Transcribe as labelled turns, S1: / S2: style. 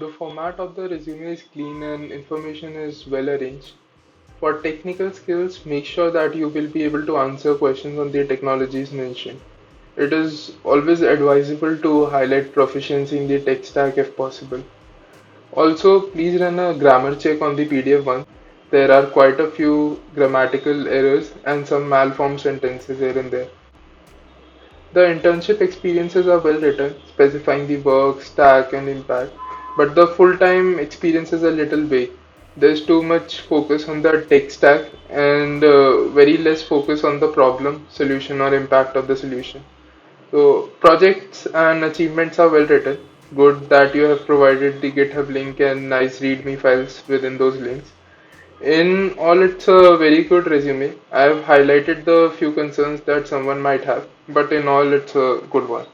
S1: The format of the resume is clean and information is well arranged. For technical skills, make sure that you will be able to answer questions on the technologies mentioned. It is always advisable to highlight proficiency in the tech stack if possible. Also, please run a grammar check on the PDF once. There are quite a few grammatical errors and some malformed sentences here and there. The internship experiences are well written, specifying the work, stack, and impact, but the full time experience is a little vague. There's too much focus on the tech stack and very less focus on the problem, solution, or impact of the solution. So, projects and achievements are well written. Good that you have provided the GitHub link and nice README files within those links. In all, it's a very good resume. I have highlighted the few concerns that someone might have, but in all, it's a good one.